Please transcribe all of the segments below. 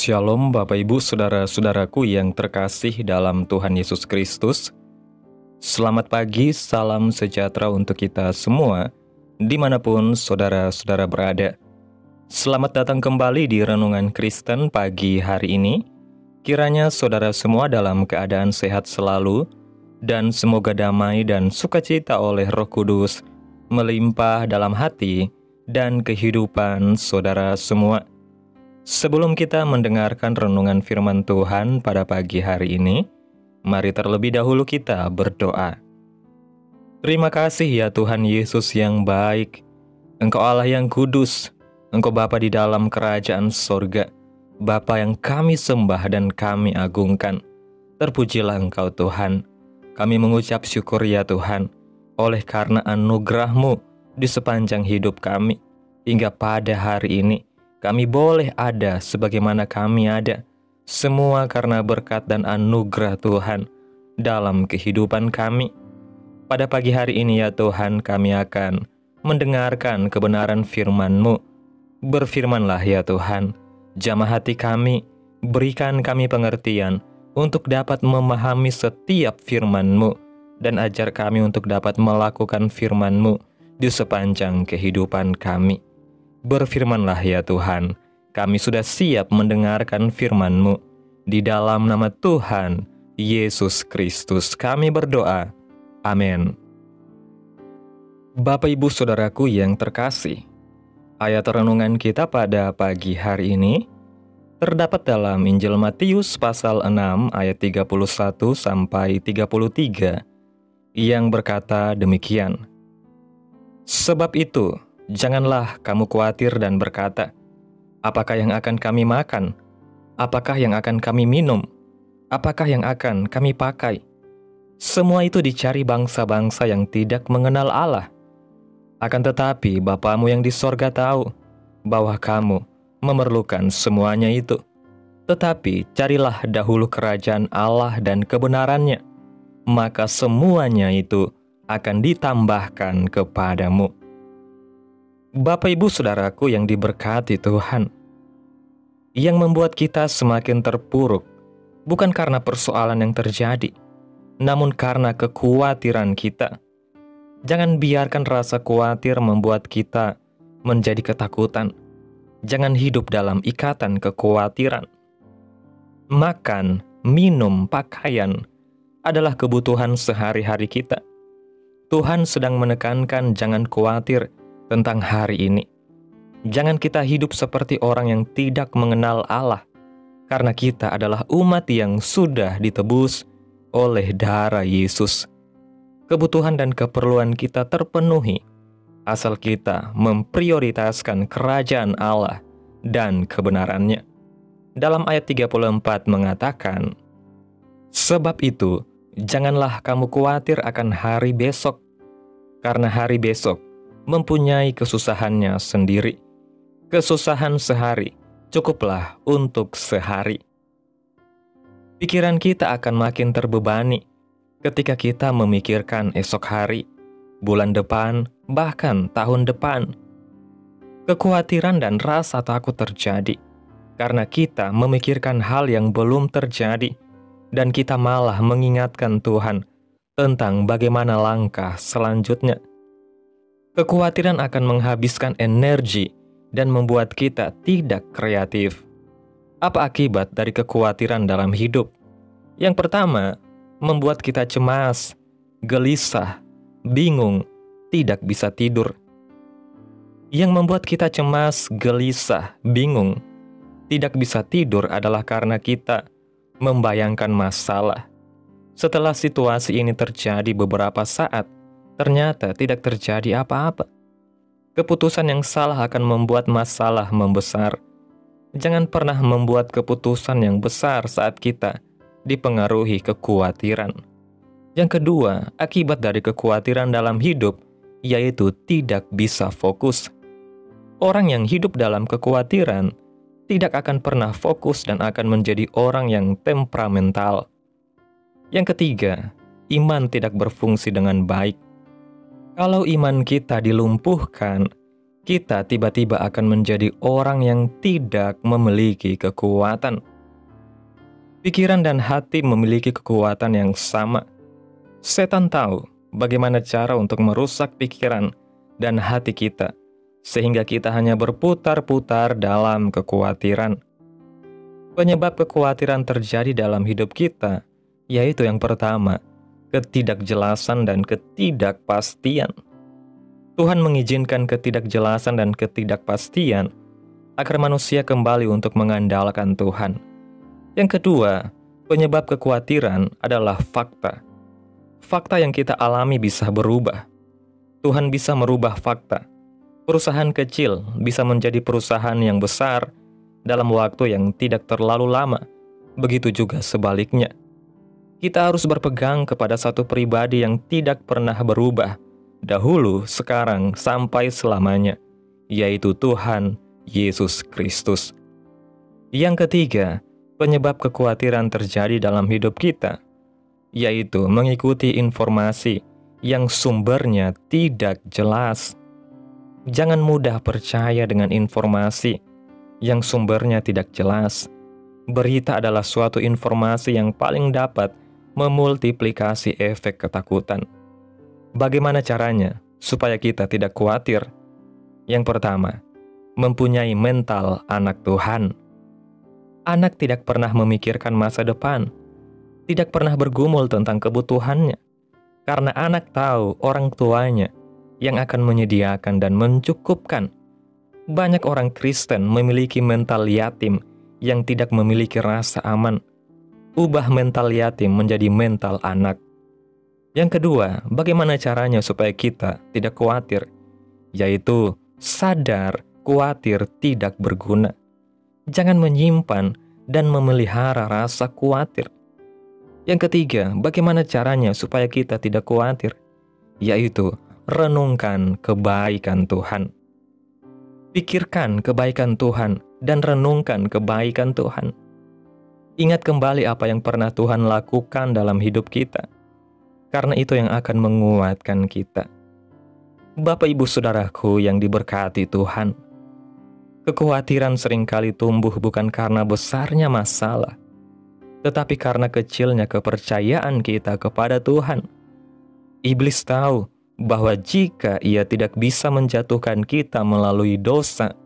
Shalom Bapak Ibu Saudara-saudaraku yang terkasih dalam Tuhan Yesus Kristus. Selamat pagi, salam sejahtera untuk kita semua, dimanapun saudara-saudara berada. Selamat datang kembali di Renungan Kristen pagi hari ini. Kiranya saudara semua dalam keadaan sehat selalu, dan semoga damai dan sukacita oleh Roh Kudus melimpah dalam hati dan kehidupan saudara semua. Sebelum kita mendengarkan renungan firman Tuhan pada pagi hari ini, mari terlebih dahulu kita berdoa. Terima kasih ya Tuhan Yesus yang baik, Engkau Allah yang kudus, Engkau Bapa di dalam kerajaan sorga, Bapa yang kami sembah dan kami agungkan. Terpujilah Engkau Tuhan. Kami mengucap syukur ya Tuhan, oleh karena anugerah-Mu di sepanjang hidup kami, hingga pada hari ini, kami boleh ada sebagaimana kami ada, semua karena berkat dan anugerah Tuhan dalam kehidupan kami. Pada pagi hari ini ya Tuhan, kami akan mendengarkan kebenaran firman-Mu. Berfirmanlah ya Tuhan, jamah hati kami, berikan kami pengertian untuk dapat memahami setiap firman-Mu, dan ajar kami untuk dapat melakukan firman-Mu di sepanjang kehidupan kami. Berfirmanlah ya Tuhan, kami sudah siap mendengarkan firman-Mu. Di dalam nama Tuhan Yesus Kristus kami berdoa. Amin. Bapak Ibu Saudaraku yang terkasih, ayat renungan kita pada pagi hari ini terdapat dalam Injil Matius pasal 6 ayat 31 sampai 33 yang berkata demikian. Sebab itu, janganlah kamu khawatir dan berkata, apakah yang akan kami makan? Apakah yang akan kami minum? Apakah yang akan kami pakai? Semua itu dicari bangsa-bangsa yang tidak mengenal Allah. Akan tetapi Bapamu yang di sorga tahu bahwa kamu memerlukan semuanya itu. Tetapi carilah dahulu kerajaan Allah dan kebenarannya, maka semuanya itu akan ditambahkan kepadamu. Bapak Ibu Saudaraku yang diberkati Tuhan, yang membuat kita semakin terpuruk bukan karena persoalan yang terjadi, namun karena kekhawatiran kita. Jangan biarkan rasa khawatir membuat kita menjadi ketakutan. Jangan hidup dalam ikatan kekhawatiran. Makan, minum, pakaian adalah kebutuhan sehari-hari kita. Tuhan sedang menekankan jangan khawatir tentang hari ini. Jangan kita hidup seperti orang yang tidak mengenal Allah, karena kita adalah umat yang sudah ditebus oleh darah Yesus. Kebutuhan dan keperluan kita terpenuhi, asal kita memprioritaskan kerajaan Allah dan kebenarannya. Dalam ayat 34 mengatakan, sebab itu, janganlah kamu khawatir akan hari besok, karena hari besok mempunyai kesusahannya sendiri. Kesusahan sehari cukuplah untuk sehari. Pikiran kita akan makin terbebani ketika kita memikirkan esok hari, bulan depan, bahkan tahun depan. Kekhawatiran dan rasa takut terjadi karena kita memikirkan hal yang belum terjadi, dan kita malah mengingatkan Tuhan tentang bagaimana langkah selanjutnya. Kekhawatiran akan menghabiskan energi dan membuat kita tidak kreatif. Apa akibat dari kekhawatiran dalam hidup? Yang pertama, membuat kita cemas, gelisah, bingung, tidak bisa tidur. Yang membuat kita cemas, gelisah, bingung, tidak bisa tidur adalah karena kita membayangkan masalah. Setelah situasi ini terjadi beberapa saat, ternyata tidak terjadi apa-apa. Keputusan yang salah akan membuat masalah membesar. Jangan pernah membuat keputusan yang besar saat kita dipengaruhi kekhawatiran. Yang kedua, akibat dari kekhawatiran dalam hidup, yaitu tidak bisa fokus. Orang yang hidup dalam kekhawatiran tidak akan pernah fokus dan akan menjadi orang yang temperamental. Yang ketiga, iman tidak berfungsi dengan baik. Kalau iman kita dilumpuhkan, kita tiba-tiba akan menjadi orang yang tidak memiliki kekuatan. Pikiran dan hati memiliki kekuatan yang sama. Setan tahu bagaimana cara untuk merusak pikiran dan hati kita, sehingga kita hanya berputar-putar dalam kekhawatiran. Penyebab kekhawatiran terjadi dalam hidup kita, yaitu yang pertama, ketidakjelasan dan ketidakpastian. Tuhan mengizinkan ketidakjelasan dan ketidakpastian agar manusia kembali untuk mengandalkan Tuhan. Yang kedua, penyebab kekhawatiran adalah fakta. Fakta yang kita alami bisa berubah. Tuhan bisa merubah fakta. Perusahaan kecil bisa menjadi perusahaan yang besar dalam waktu yang tidak terlalu lama. Begitu juga sebaliknya. Kita harus berpegang kepada satu pribadi yang tidak pernah berubah, dahulu, sekarang, sampai selamanya, yaitu Tuhan Yesus Kristus. Yang ketiga, penyebab kekhawatiran terjadi dalam hidup kita, yaitu mengikuti informasi yang sumbernya tidak jelas. Jangan mudah percaya dengan informasi yang sumbernya tidak jelas. Berita adalah suatu informasi yang paling dapat memultiplikasi efek ketakutan. Bagaimana caranya supaya kita tidak khawatir? Yang pertama, mempunyai mental anak Tuhan. Anak tidak pernah memikirkan masa depan, tidak pernah bergumul tentang kebutuhannya, karena anak tahu orang tuanya yang akan menyediakan dan mencukupkan. Banyak orang Kristen memiliki mental yatim yang tidak memiliki rasa aman. Ubah mental yatim menjadi mental anak. Yang kedua, bagaimana caranya supaya kita tidak khawatir? Yaitu sadar khawatir tidak berguna. Jangan menyimpan dan memelihara rasa khawatir. Yang ketiga, bagaimana caranya supaya kita tidak khawatir? Yaitu renungkan kebaikan Tuhan. Pikirkan kebaikan Tuhan dan renungkan kebaikan Tuhan. Ingat kembali apa yang pernah Tuhan lakukan dalam hidup kita, karena itu yang akan menguatkan kita. Bapak ibu saudaraku yang diberkati Tuhan, kekhawatiran seringkali tumbuh bukan karena besarnya masalah, tetapi karena kecilnya kepercayaan kita kepada Tuhan. Iblis tahu bahwa jika ia tidak bisa menjatuhkan kita melalui dosa,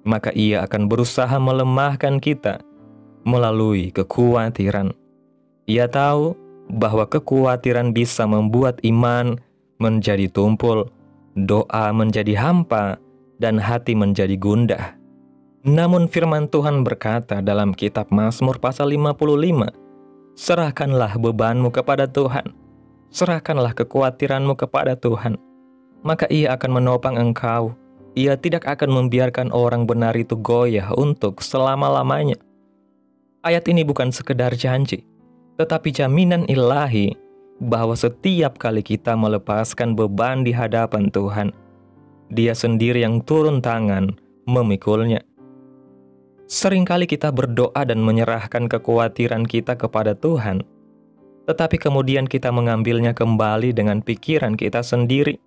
maka ia akan berusaha melemahkan kita melalui kekhawatiran. Ia tahu bahwa kekhawatiran bisa membuat iman menjadi tumpul, doa menjadi hampa, dan hati menjadi gundah. Namun firman Tuhan berkata dalam kitab Mazmur pasal 55, serahkanlah bebanmu kepada Tuhan, serahkanlah kekhawatiranmu kepada Tuhan, maka ia akan menopang engkau. Ia tidak akan membiarkan orang benar itu goyah untuk selama-lamanya. Ayat ini bukan sekedar janji, tetapi jaminan ilahi bahwa setiap kali kita melepaskan beban di hadapan Tuhan, Dia sendiri yang turun tangan memikulnya. Seringkali kita berdoa dan menyerahkan kekhawatiran kita kepada Tuhan, tetapi kemudian kita mengambilnya kembali dengan pikiran kita sendiri.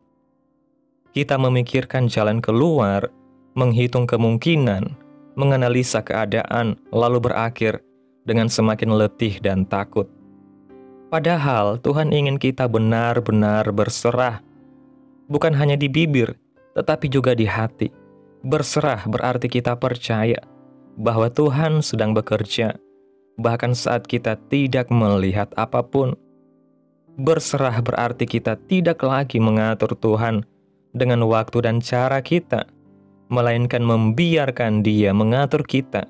Kita memikirkan jalan keluar, menghitung kemungkinan, menganalisa keadaan, lalu berakhir dengan semakin letih dan takut. Padahal Tuhan ingin kita benar-benar berserah, bukan hanya di bibir, tetapi juga di hati. Berserah berarti kita percaya bahwa Tuhan sedang bekerja, bahkan saat kita tidak melihat apapun. Berserah berarti kita tidak lagi mengatur Tuhan dengan waktu dan cara kita, melainkan membiarkan Dia mengatur kita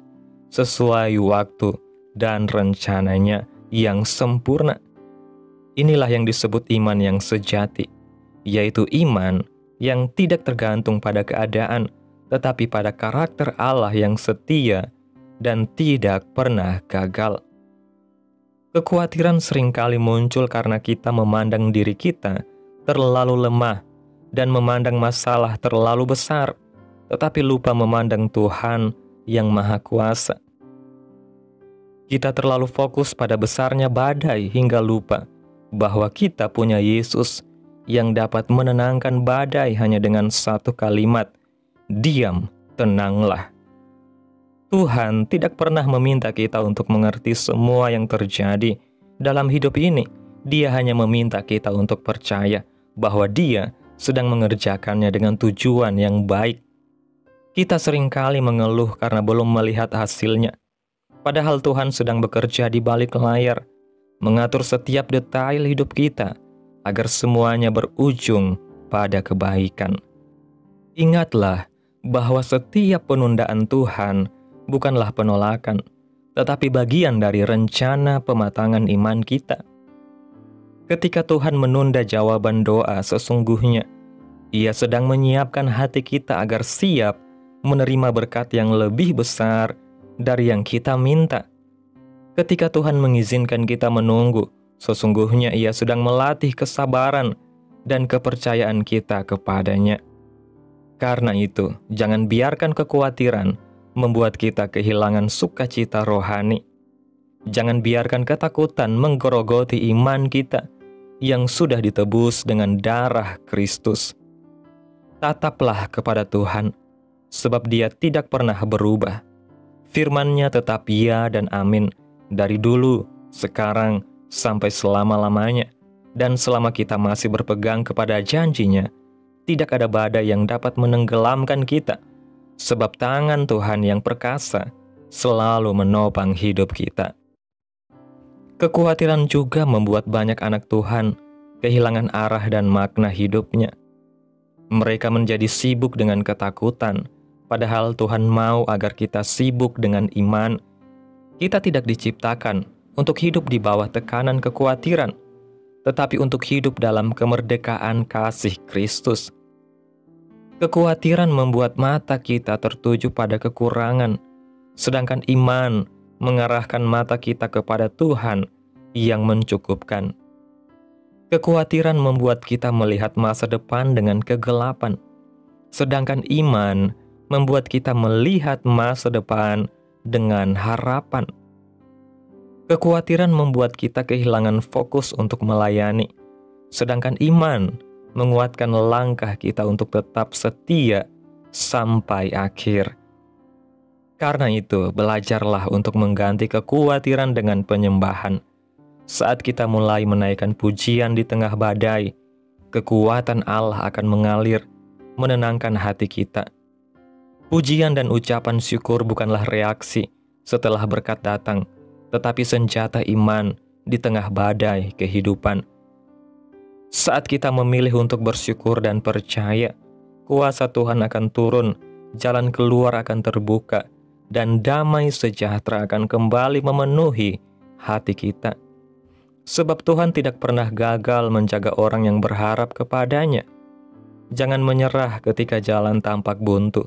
sesuai waktu dan rencananya yang sempurna. Inilah yang disebut iman yang sejati, yaitu iman yang tidak tergantung pada keadaan, tetapi pada karakter Allah yang setia dan tidak pernah gagal. Kekhawatiran seringkali muncul karena kita memandang diri kita terlalu lemah dan memandang masalah terlalu besar, tetapi lupa memandang Tuhan yang Maha Kuasa. Kita terlalu fokus pada besarnya badai hingga lupa bahwa kita punya Yesus yang dapat menenangkan badai hanya dengan satu kalimat, diam, tenanglah. Tuhan tidak pernah meminta kita untuk mengerti semua yang terjadi dalam hidup ini. Dia hanya meminta kita untuk percaya bahwa Dia sedang mengerjakannya dengan tujuan yang baik. Kita seringkali mengeluh karena belum melihat hasilnya. Padahal Tuhan sedang bekerja di balik layar, mengatur setiap detail hidup kita, agar semuanya berujung pada kebaikan. Ingatlah bahwa setiap penundaan Tuhan bukanlah penolakan, tetapi bagian dari rencana pematangan iman kita. Ketika Tuhan menunda jawaban doa, sesungguhnya Ia sedang menyiapkan hati kita agar siap menerima berkat yang lebih besar dari yang kita minta. Ketika Tuhan mengizinkan kita menunggu, sesungguhnya Ia sedang melatih kesabaran dan kepercayaan kita kepadanya. Karena itu, jangan biarkan kekhawatiran membuat kita kehilangan sukacita rohani. Jangan biarkan ketakutan menggerogoti iman kita yang sudah ditebus dengan darah Kristus. Tataplah kepada Tuhan, sebab Dia tidak pernah berubah. Firman-Nya tetap ya dan amin, dari dulu, sekarang, sampai selama-lamanya. Dan selama kita masih berpegang kepada janji-Nya, tidak ada badai yang dapat menenggelamkan kita, sebab tangan Tuhan yang perkasa selalu menopang hidup kita. Kekhawatiran juga membuat banyak anak Tuhan kehilangan arah dan makna hidupnya. Mereka menjadi sibuk dengan ketakutan, padahal Tuhan mau agar kita sibuk dengan iman. Kita tidak diciptakan untuk hidup di bawah tekanan kekhawatiran, tetapi untuk hidup dalam kemerdekaan kasih Kristus. Kekhawatiran membuat mata kita tertuju pada kekurangan, sedangkan iman mengarahkan mata kita kepada Tuhan yang mencukupkan. Kekhawatiran membuat kita melihat masa depan dengan kegelapan, sedangkan iman membuat kita melihat masa depan dengan harapan. Kekhawatiran membuat kita kehilangan fokus untuk melayani, sedangkan iman menguatkan langkah kita untuk tetap setia sampai akhir. Karena itu, belajarlah untuk mengganti kekhawatiran dengan penyembahan. Saat kita mulai menaikkan pujian di tengah badai, kekuatan Allah akan mengalir, menenangkan hati kita. Pujian dan ucapan syukur bukanlah reaksi setelah berkat datang, tetapi senjata iman di tengah badai kehidupan. Saat kita memilih untuk bersyukur dan percaya, kuasa Tuhan akan turun, jalan keluar akan terbuka, dan damai sejahtera akan kembali memenuhi hati kita. Sebab Tuhan tidak pernah gagal menjaga orang yang berharap kepadanya. Jangan menyerah ketika jalan tampak buntu.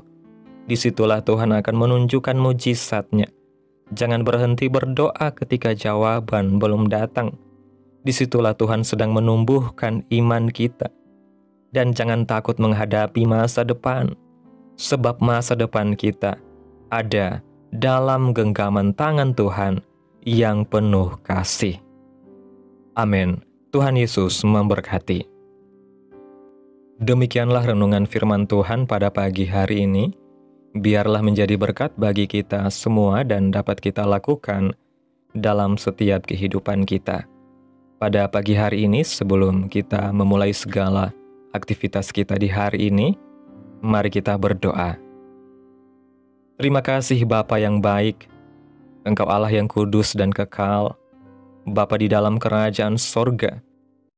Disitulah Tuhan akan menunjukkan mujizat-Nya. Jangan berhenti berdoa ketika jawaban belum datang. Disitulah Tuhan sedang menumbuhkan iman kita. Dan jangan takut menghadapi masa depan, sebab masa depan kita ada dalam genggaman tangan Tuhan yang penuh kasih. Amin. Tuhan Yesus memberkati. Demikianlah renungan firman Tuhan pada pagi hari ini. Biarlah menjadi berkat bagi kita semua dan dapat kita lakukan dalam setiap kehidupan kita. Pada pagi hari ini, sebelum kita memulai segala aktivitas kita di hari ini, mari kita berdoa. Terima kasih Bapa yang baik, Engkau Allah yang kudus dan kekal, Bapa di dalam kerajaan sorga,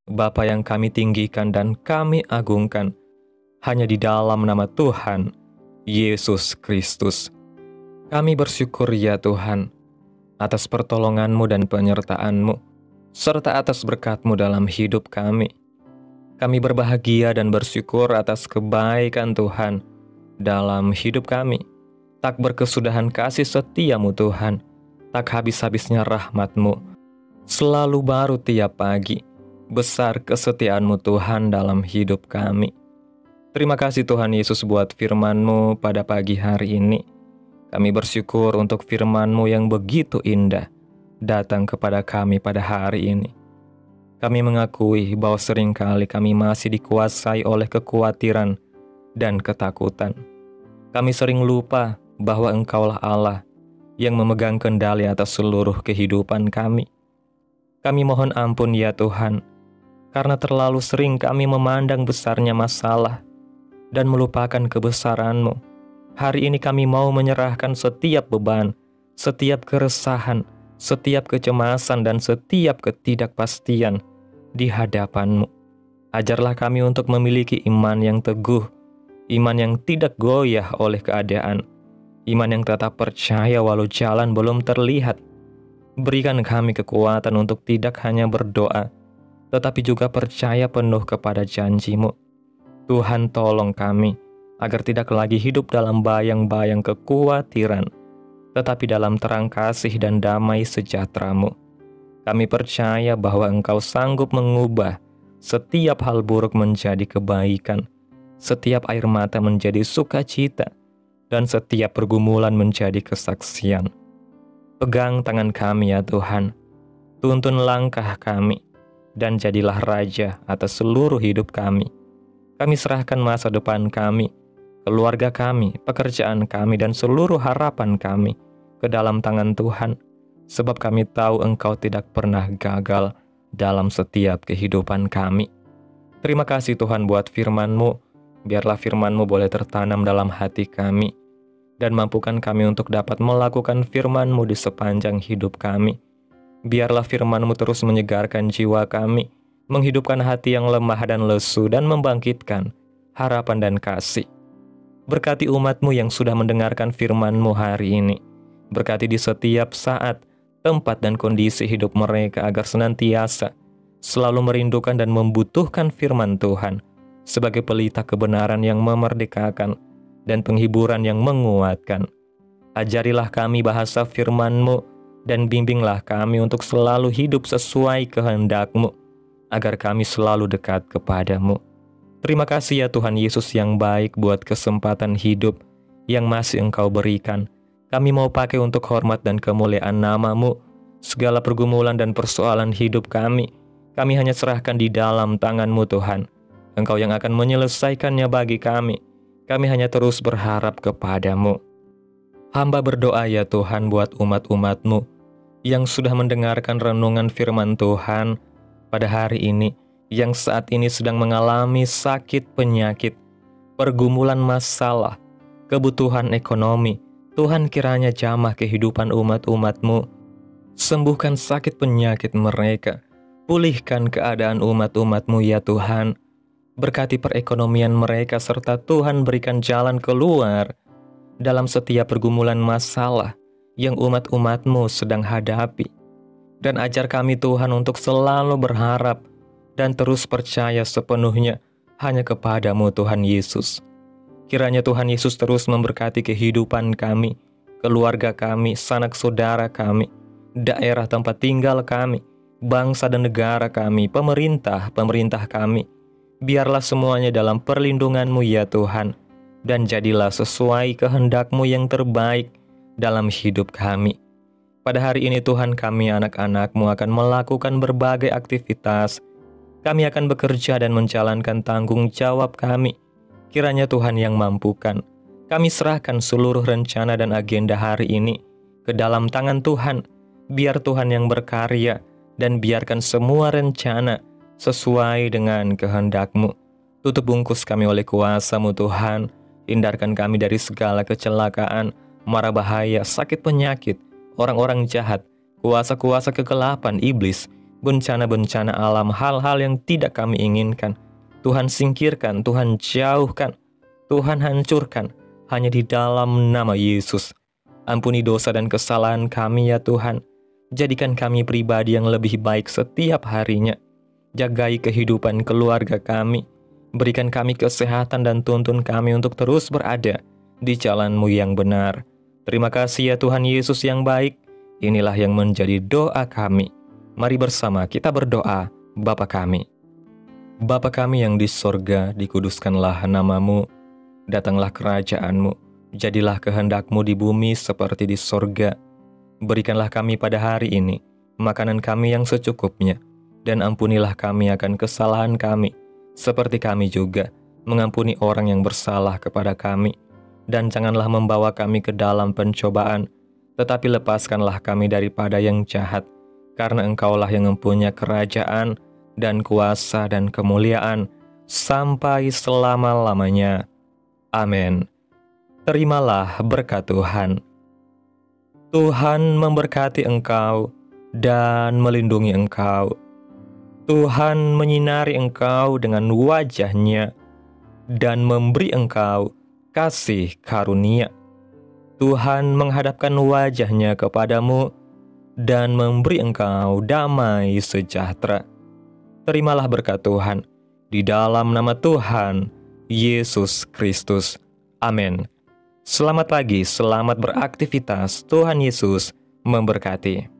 Bapa yang kami tinggikan dan kami agungkan, hanya di dalam nama Tuhan, Yesus Kristus. Kami bersyukur ya Tuhan, atas pertolongan-Mu dan penyertaan-Mu, serta atas berkat-Mu dalam hidup kami. Kami berbahagia dan bersyukur atas kebaikan Tuhan dalam hidup kami. Tak berkesudahan kasih setia-Mu Tuhan, tak habis-habisnya rahmat-Mu. Selalu baru tiap pagi, besar kesetiaan-Mu Tuhan dalam hidup kami. Terima kasih Tuhan Yesus buat firman-Mu pada pagi hari ini. Kami bersyukur untuk firman-Mu yang begitu indah datang kepada kami pada hari ini. Kami mengakui bahwa seringkali kami masih dikuasai oleh kekhawatiran dan ketakutan. Kami sering lupa bahwa Engkaulah Allah yang memegang kendali atas seluruh kehidupan kami. Kami mohon ampun ya Tuhan, karena terlalu sering kami memandang besarnya masalah dan melupakan kebesaran-Mu. Hari ini kami mau menyerahkan setiap beban, setiap keresahan, setiap kecemasan, dan setiap ketidakpastian di hadapan-Mu. Ajarlah kami untuk memiliki iman yang teguh, iman yang tidak goyah oleh keadaan, iman yang tetap percaya walau jalan belum terlihat. Berikan kami kekuatan untuk tidak hanya berdoa, tetapi juga percaya penuh kepada janji-Mu. Tuhan, tolong kami agar tidak lagi hidup dalam bayang-bayang kekhawatiran, tetapi dalam terang kasih dan damai sejahtera-Mu. Kami percaya bahwa Engkau sanggup mengubah setiap hal buruk menjadi kebaikan, setiap air mata menjadi sukacita, dan setiap pergumulan menjadi kesaksian. Pegang tangan kami ya Tuhan, tuntun langkah kami, dan jadilah Raja atas seluruh hidup kami. Kami serahkan masa depan kami, keluarga kami, pekerjaan kami, dan seluruh harapan kami ke dalam tangan Tuhan, sebab kami tahu Engkau tidak pernah gagal dalam setiap kehidupan kami. Terima kasih Tuhan buat firman-Mu. Biarlah firman-Mu boleh tertanam dalam hati kami, dan mampukan kami untuk dapat melakukan firman-Mu di sepanjang hidup kami. Biarlah firman-Mu terus menyegarkan jiwa kami, menghidupkan hati yang lemah dan lesu, dan membangkitkan harapan dan kasih. Berkati umat-Mu yang sudah mendengarkan firman-Mu hari ini. Berkati di setiap saat, tempat, dan kondisi hidup mereka agar senantiasa selalu merindukan dan membutuhkan firman Tuhan sebagai pelita kebenaran yang memerdekakan dan penghiburan yang menguatkan. Ajarilah kami bahasa firman-Mu dan bimbinglah kami untuk selalu hidup sesuai kehendak-Mu, agar kami selalu dekat kepada-Mu. Terima kasih ya Tuhan Yesus yang baik buat kesempatan hidup yang masih Engkau berikan. Kami mau pakai untuk hormat dan kemuliaan nama-Mu. Segala pergumulan dan persoalan hidup kami hanya serahkan di dalam tangan-Mu Tuhan. Engkau yang akan menyelesaikannya bagi kami. Kami hanya terus berharap kepada-Mu. Hamba berdoa ya Tuhan buat umat-umat-Mu yang sudah mendengarkan renungan firman Tuhan pada hari ini, yang saat ini sedang mengalami sakit penyakit, pergumulan masalah, kebutuhan ekonomi. Tuhan kiranya jamah kehidupan umat-umat-Mu. Sembuhkan sakit penyakit mereka. Pulihkan keadaan umat-umat-Mu ya Tuhan. Berkati perekonomian mereka serta Tuhan berikan jalan keluar dalam setiap pergumulan masalah yang umat-umat-Mu sedang hadapi. Dan ajar kami Tuhan untuk selalu berharap dan terus percaya sepenuhnya hanya kepada-Mu Tuhan Yesus. Kiranya Tuhan Yesus terus memberkati kehidupan kami, keluarga kami, sanak saudara kami, daerah tempat tinggal kami, bangsa dan negara kami, pemerintah kami. Biarlah semuanya dalam perlindungan-Mu ya Tuhan, dan jadilah sesuai kehendak-Mu yang terbaik dalam hidup kami. Pada hari ini Tuhan, kami anak-anak-Mu akan melakukan berbagai aktivitas. Kami akan bekerja dan menjalankan tanggung jawab kami. Kiranya Tuhan yang mampukan. Kami serahkan seluruh rencana dan agenda hari ini ke dalam tangan Tuhan. Biar Tuhan yang berkarya dan biarkan semua rencana sesuai dengan kehendak-Mu. Tutup bungkus kami oleh kuasa-Mu Tuhan. Hindarkan kami dari segala kecelakaan, mara bahaya, sakit penyakit, orang-orang jahat, kuasa-kuasa kegelapan iblis, bencana-bencana alam, hal-hal yang tidak kami inginkan. Tuhan singkirkan, Tuhan jauhkan, Tuhan hancurkan, hanya di dalam nama Yesus. Ampuni dosa dan kesalahan kami ya Tuhan. Jadikan kami pribadi yang lebih baik setiap harinya. Jagai kehidupan keluarga kami. Berikan kami kesehatan dan tuntun kami untuk terus berada di jalan-Mu yang benar. Terima kasih ya Tuhan Yesus yang baik. Inilah yang menjadi doa kami. Mari bersama kita berdoa. Bapa kami. Bapa kami yang di sorga, dikuduskanlah nama-Mu. Datanglah kerajaan-Mu. Jadilah kehendak-Mu di bumi seperti di sorga. Berikanlah kami pada hari ini makanan kami yang secukupnya. Dan ampunilah kami akan kesalahan kami, seperti kami juga mengampuni orang yang bersalah kepada kami. dan janganlah membawa kami ke dalam pencobaan, tetapi lepaskanlah kami daripada yang jahat, karena Engkaulah yang mempunyai kerajaan dan kuasa dan kemuliaan sampai selama-lamanya. Amin. Terimalah berkat Tuhan. Tuhan memberkati engkau dan melindungi engkau. Tuhan menyinari engkau dengan wajah-Nya dan memberi engkau kasih karunia. Tuhan menghadapkan wajah-Nya kepadamu dan memberi engkau damai sejahtera. Terimalah berkat Tuhan di dalam nama Tuhan Yesus Kristus. Amin. Selamat pagi, selamat beraktivitas. Tuhan Yesus memberkati.